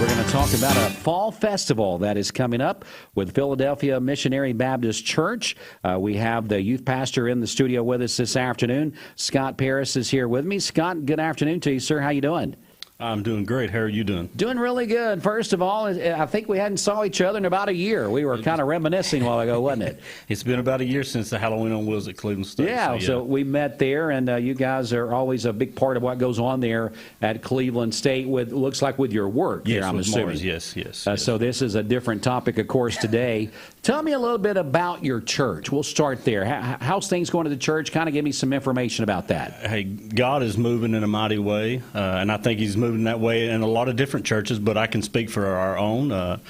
We're going to talk about a fall festival that is coming up with Philadelphia Missionary Baptist Church. We have the youth pastor in the studio with us this afternoon. Scott Parris is here with me. Scott, good afternoon to you, sir. How you doing? I'm doing great. How are you doing? Doing really good. First of all, I think we hadn't saw each other in about a year. We were kind of reminiscing a while ago, wasn't it? It's been about a year since the Halloween on Wheels at Cleveland State. Yeah, so we met there, and you guys are always a big part of what goes on there at Cleveland State. With looks like with your work yes, here, I'm assuming. Mars. Yes. So this is a different topic, of course, today. Tell me a little bit about your church. We'll start there. How's things going to the church? Kind of give me some information about that. Hey, God is moving in a mighty way, and I think He's moving that way in a lot of different churches, but I can speak for our own.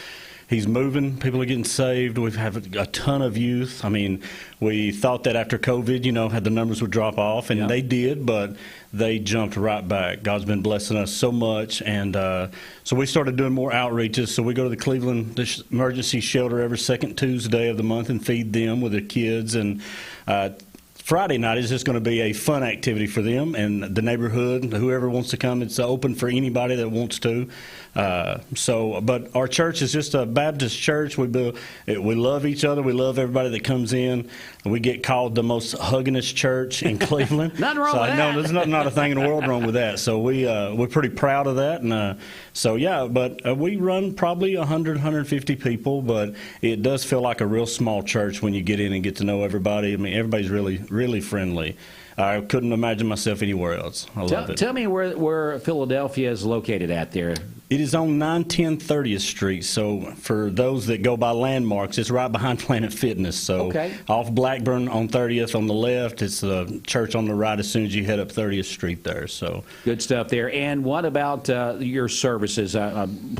He's moving. People are getting saved. We have a ton of youth. I mean, we thought that after COVID, had the numbers would drop off, and they did, but they jumped right back. God's been blessing us so much, and so we started doing more outreaches. So we go to the Cleveland Emergency Shelter every second Tuesday of the month and feed them with their kids, and Friday night is just going to be a fun activity for them and the neighborhood. Whoever wants to come, it's open for anybody that wants to. But our church is just a Baptist church. We love each other. We love everybody that comes in. We get called the most huggingest church in Cleveland. Nothing wrong with that. No, there's not a thing in the world wrong with that. So we're pretty proud of that. And but we run probably 100, 150 people, but it does feel like a real small church when you get in and get to know everybody. I mean, everybody's really friendly. I couldn't imagine myself anywhere else. I love it. Tell me where Philadelphia is located at there. It is on 910 30th Street. So for those that go by landmarks, it's right behind Planet Fitness. So off Blackburn on 30th on the left. It's the church on the right as soon as you head up 30th Street there. So good stuff there. And what about your services?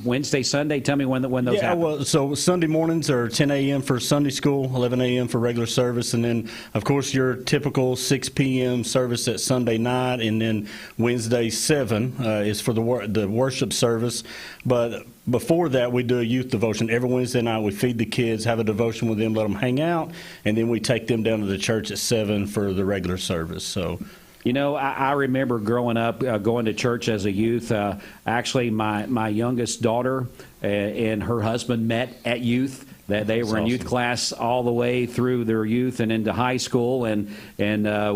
Wednesday, Sunday? Tell me when those happen. Well, so Sunday mornings are 10 a.m. for Sunday school, 11 a.m. for regular service, and then, of course, your typical 6 p.m. service at Sunday night, and then Wednesday 7 is for the worship service. But before that, we do a youth devotion. Every Wednesday night, we feed the kids, have a devotion with them, let them hang out, and then we take them down to the church at 7 for the regular service. So, I remember growing up, going to church as a youth. Actually, my youngest daughter and her husband met at youth. They were in youth class all the way through their youth and into high school, and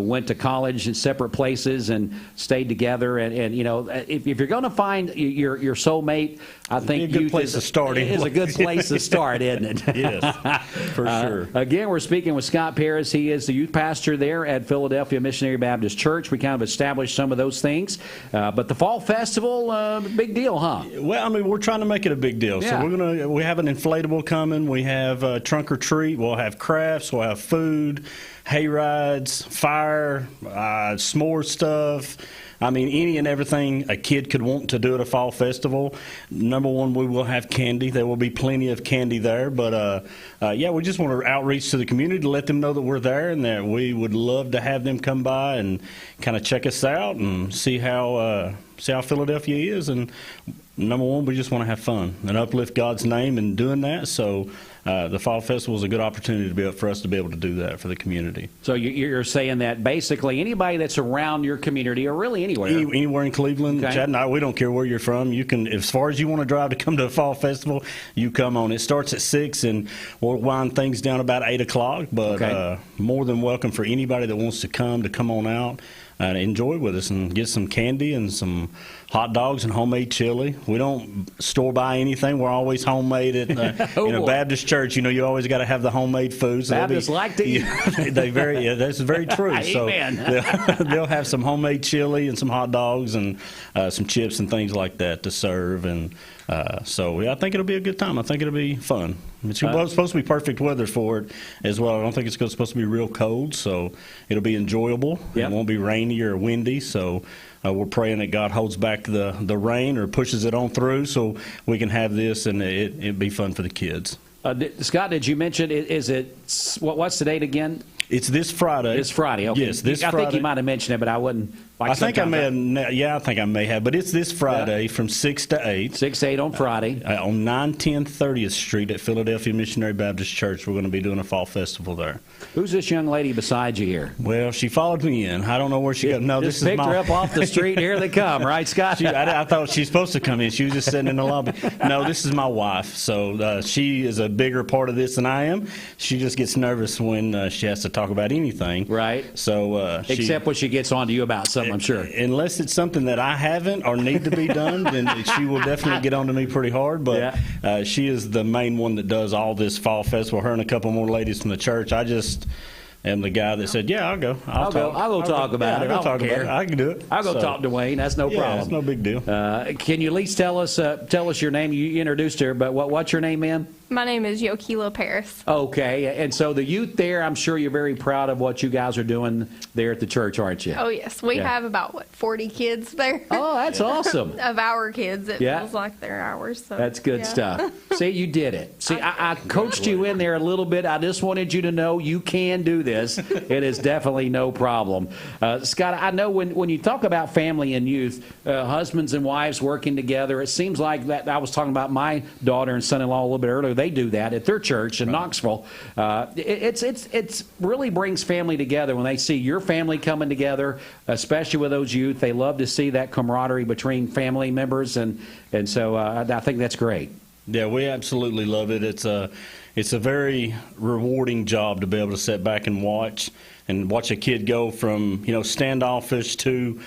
went to college in separate places and stayed together. And if you're going to find your soulmate, I think a good place to start. It is a good place to start, isn't it? Yes, for sure. Again, we're speaking with Scott Parris. He is the youth pastor there at Philadelphia Missionary Baptist Church. We kind of established some of those things, but the Fall Festival, big deal, huh? Well, I mean, we're trying to make it a big deal. Yeah. So we have an inflatable coming. We have trunk or treat. We'll have crafts. We'll have food, hay rides, fire, s'more stuff. I mean, any and everything a kid could want to do at a fall festival. Number one, we will have candy. There will be plenty of candy there. But, we just want to outreach to the community to let them know that we're there and that we would love to have them come by and kind of check us out and see how Philadelphia is. And number one, we just want to have fun and uplift God's name in doing that. So the Fall Festival is a good opportunity for us to be able to do that for the community. So you're saying that basically anybody that's around your community, or really anywhere. Anywhere in Cleveland, Chattanooga, we don't care where you're from. You can, as far as you want to drive to come to a Fall Festival, you come on. It starts at 6 and we'll wind things down about 8 o'clock. But more than welcome for anybody that wants to come on out and enjoy with us and get some candy and some hot dogs and homemade chili. We don't store-buy anything. We're always homemade at a Baptist church. You always got to have the homemade foods. Baptists like to eat. That's very true. Amen. So they'll have some homemade chili and some hot dogs and some chips and things like that to serve. And I think it'll be a good time. I think it'll be fun. It's supposed to be perfect weather for it as well. I don't think it's supposed to be real cold, so it'll be enjoyable. It won't be rainy or windy, so we're praying that God holds back the rain or pushes it on through so we can have this and it'd be fun for the kids. Scott, did you mention, what's the date again? It's this Friday. It's Friday. Okay. Yes, this Friday. I think you might have mentioned it, but I wouldn't. Like I think I may have. Yeah, I think I may have. But it's this Friday from 6 to 8. 6 to 8 on Friday. On 910 30th Street at Philadelphia Missionary Baptist Church. We're going to be doing a fall festival there. Who's this young lady beside you here? Well, she followed me in. I don't know where she got. No, just this is picked her up off the street. Here they come, right, Scott? I thought she was supposed to come in. She was just sitting in the lobby. No, this is my wife. So she is a bigger part of this than I am. She just gets nervous when she has to talk about anything. Right. So except when she gets on to you about something, I'm sure. Unless it's something that I haven't or need to be done, then she will definitely get on to me pretty hard. But she is the main one that does all this fall festival. Her and a couple more ladies from the church. I just am the guy that said, "Yeah, I'll go. I'll go talk about it. I'll talk about it. I can do it. I'll go talk to Wayne. That's no problem. It's no big deal." Can you at least tell us your name? You introduced her, but what's your name, ma'am? My name is Yoquila Parris. Okay, and so the youth there, I'm sure you're very proud of what you guys are doing there at the church, aren't you? Oh, yes. We have about, 40 kids there? Oh, that's awesome. Of our kids. It feels like they're ours. So, that's good stuff. See, you did it. See, I coached you in there a little bit. I just wanted you to know you can do this. It is definitely no problem. Scott, I know when you talk about family and youth, husbands and wives working together, it seems like that. I was talking about my daughter and son-in-law a little bit earlier. They do that at their church in Knoxville. It's really brings family together when they see your family coming together, especially with those youth. They love to see that camaraderie between family members, and so I think that's great. Yeah, we absolutely love it. It's a very rewarding job to be able to sit back and watch a kid go from standoffish to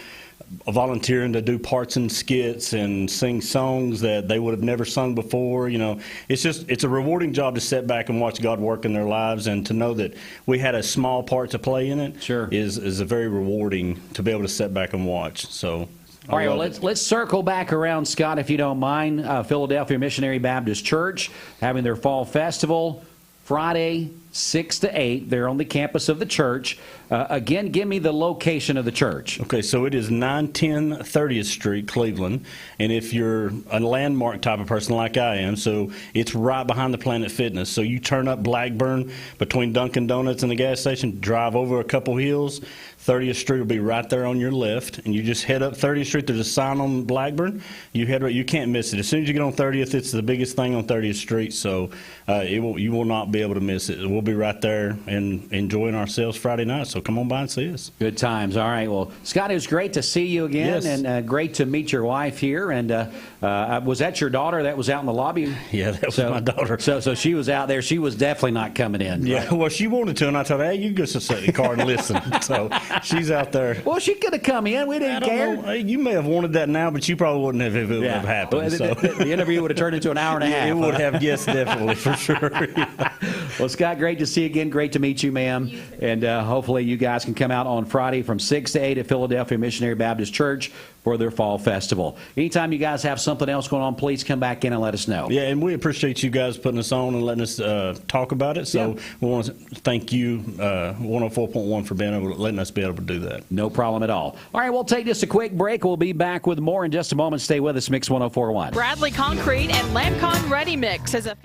volunteering to do parts and skits and sing songs that they would have never sung before. It's a rewarding job to sit back and watch God work in their lives, and to know that we had a small part to play in it is a very rewarding to be able to sit back and watch. So. All right, well, let's circle back around, Scott, if you don't mind. Philadelphia Missionary Baptist Church having their fall festival Friday, 6 to 8. They're on the campus of the church. Again, give me the location of the church. Okay, so it is 910 30th Street, Cleveland. And if you're a landmark type of person like I am, so it's right behind the Planet Fitness. So you turn up Blackburn between Dunkin' Donuts and the gas station, drive over a couple hills. 30th Street will be right there on your left, and you just head up 30th Street. There's a sign on Blackburn. You head right. You can't miss it. As soon as you get on 30th, it's the biggest thing on 30th Street, so you will not be able to miss it. We'll be right there and enjoying ourselves Friday night, so come on by and see us. Good times. All right. Well, Scott, it was great to see you again, and great to meet your wife here. And was that your daughter that was out in the lobby? Yeah, that was my daughter. So she was out there. She was definitely not coming in. Yeah, right? Well, she wanted to, and I told her, hey, you go sit in the car and listen. So she's out there. Well, she could have come in. We didn't care. Know. You may have wanted that now, but you probably wouldn't have if it would have happened. Well, so. the interview would have turned into an hour and a half. It would have, yes, definitely, for sure. Well, Scott, great to see you again. Great to meet you, ma'am. And hopefully you guys can come out on Friday from 6 to 8 at Philadelphia Missionary Baptist Church for their fall festival. Anytime you guys have something else going on, please come back in and let us know. Yeah, and we appreciate you guys putting us on and letting us talk about it. So we want to thank you, 104.1, for being able to letting us be able to do that. No problem at all. All right, we'll take just a quick break. We'll be back with more in just a moment. Stay with us, Mix 104.1. Bradley Concrete and Lamcon Ready Mix is a